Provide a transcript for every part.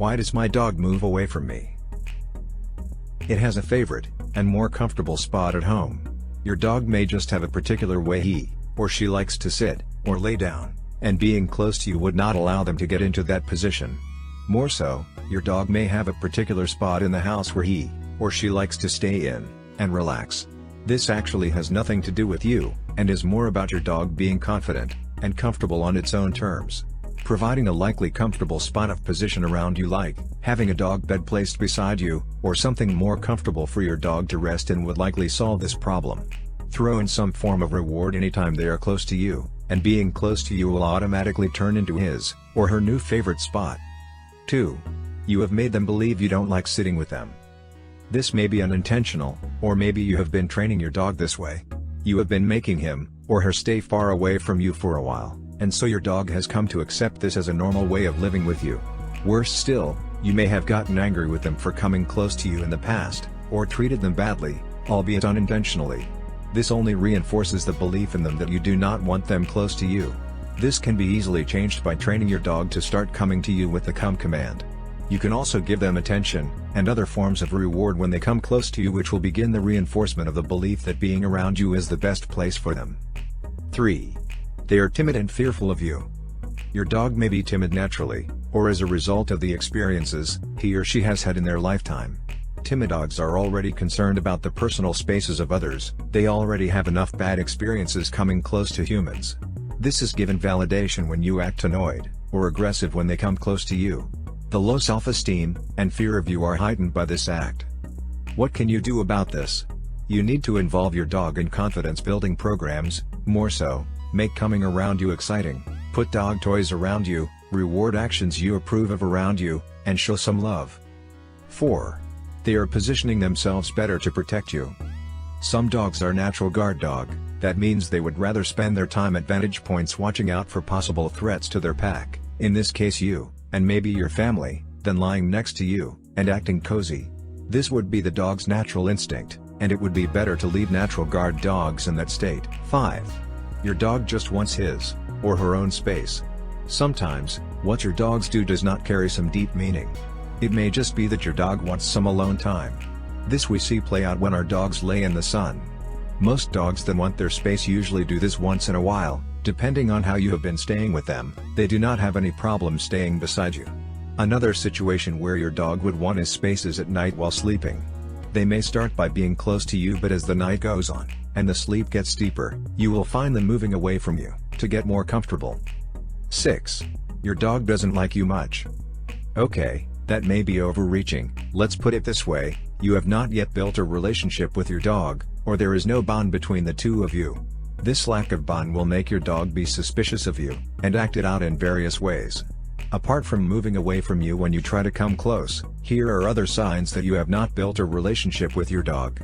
Why does my dog move away from me? It has a favorite, and more comfortable spot at home. Your dog may just have a particular way he, or she likes to sit, or lay down, and being close to you would not allow them to get into that position. More so, your dog may have a particular spot in the house where he, or she likes to stay in, and relax. This actually has nothing to do with you, and is more about your dog being confident, and comfortable on its own terms. Providing a likely comfortable spot of position around you, like having a dog bed placed beside you, or something more comfortable for your dog to rest in, would likely solve this problem. Throw in some form of reward anytime they are close to you, and being close to you will automatically turn into his, or her new favorite spot. 2. You have made them believe you don't like sitting with them. This may be unintentional, or maybe you have been training your dog this way. You have been making him, or her, stay far away from you for a while, and so your dog has come to accept this as a normal way of living with you. Worse still, you may have gotten angry with them for coming close to you in the past, or treated them badly, albeit unintentionally. This only reinforces the belief in them that you do not want them close to you. This can be easily changed by training your dog to start coming to you with the come command. You can also give them attention, and other forms of reward when they come close to you, which will begin the reinforcement of the belief that being around you is the best place for them. 3. They are timid and fearful of you. Your dog may be timid naturally, or as a result of the experiences he or she has had in their lifetime. Timid dogs are already concerned about the personal spaces of others. They already have enough bad experiences coming close to humans. This is given validation when you act annoyed, or aggressive when they come close to you. The low self-esteem, and fear of you are heightened by this act. What can you do about this? You need to involve your dog in confidence-building programs. More so, make coming around you exciting, put dog toys around you, reward actions you approve of around you, and show some love. 4. They are positioning themselves better to protect you. Some dogs are natural guard dog. That means they would rather spend their time at vantage points watching out for possible threats to their pack, in this case you, and maybe your family, than lying next to you, and acting cozy. This would be the dog's natural instinct, and it would be better to leave natural guard dogs in that state. 5. Your dog just wants his, or her own space. Sometimes, what your dogs do does not carry some deep meaning. It may just be that your dog wants some alone time. This we see play out when our dogs lay in the sun. Most dogs that want their space usually do this once in a while. Depending on how you have been staying with them, they do not have any problem staying beside you. Another situation where your dog would want his space is at night while sleeping. They may start by being close to you, but as the night goes on, and the sleep gets deeper, you will find them moving away from you, to get more comfortable. 6. Your dog doesn't like you much. Okay, that may be overreaching. Let's put it this way, you have not yet built a relationship with your dog, or there is no bond between the two of you. This lack of bond will make your dog be suspicious of you, and act it out in various ways. Apart from moving away from you when you try to come close, here are other signs that you have not built a relationship with your dog.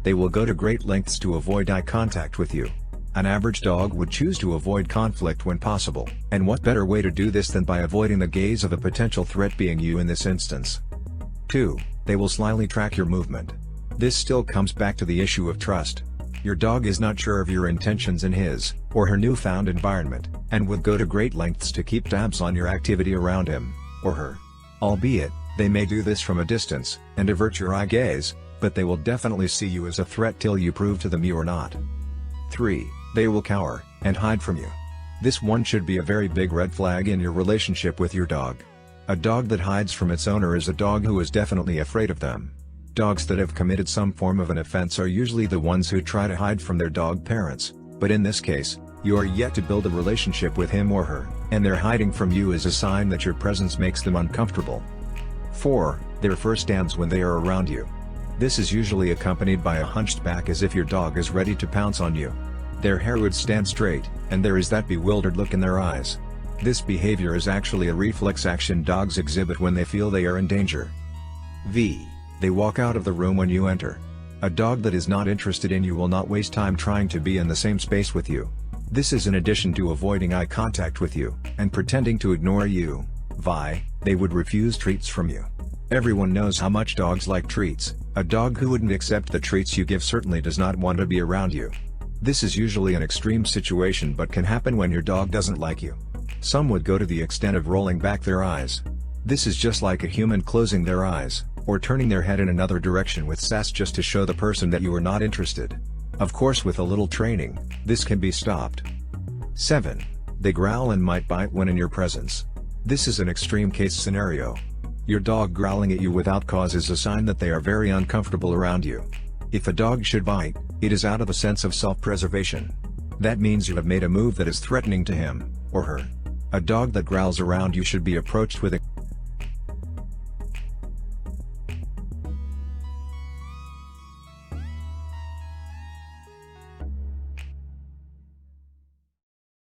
They will go to great lengths to avoid eye contact with you. An average dog would choose to avoid conflict when possible, and what better way to do this than by avoiding the gaze of a potential threat being you in this instance. 2. They will slyly track your movement. This still comes back to the issue of trust. Your dog is not sure of your intentions in his, or her newfound environment, and would go to great lengths to keep tabs on your activity around him, or her. Albeit, they may do this from a distance, and avert your eye gaze, but they will definitely see you as a threat till you prove to them you are not. 3. They will cower, and hide from you. This one should be a very big red flag in your relationship with your dog. A dog that hides from its owner is a dog who is definitely afraid of them. Dogs that have committed some form of an offense are usually the ones who try to hide from their dog parents, but in this case, you are yet to build a relationship with him or her, and their hiding from you is a sign that your presence makes them uncomfortable. 4. Their fur stands when they are around you. This is usually accompanied by a hunched back, as if your dog is ready to pounce on you. Their hair would stand straight, and there is that bewildered look in their eyes. This behavior is actually a reflex action dogs exhibit when they feel they are in danger. They walk out of the room when you enter. A dog that is not interested in you will not waste time trying to be in the same space with you. This is in addition to avoiding eye contact with you, and pretending to ignore you. They would refuse treats from you. Everyone knows how much dogs like treats. A dog who wouldn't accept the treats you give certainly does not want to be around you. This is usually an extreme situation, but can happen when your dog doesn't like you. Some would go to the extent of rolling back their eyes. This is just like a human closing their eyes, or turning their head in another direction with sass just to show the person that you are not interested. Of course, with a little training, this can be stopped. 7. They growl and might bite when in your presence. This is an extreme case scenario. Your dog growling at you without cause is a sign that they are very uncomfortable around you. If a dog should bite, it is out of a sense of self-preservation. That means you have made a move that is threatening to him, or her. A dog that growls around you should be approached with a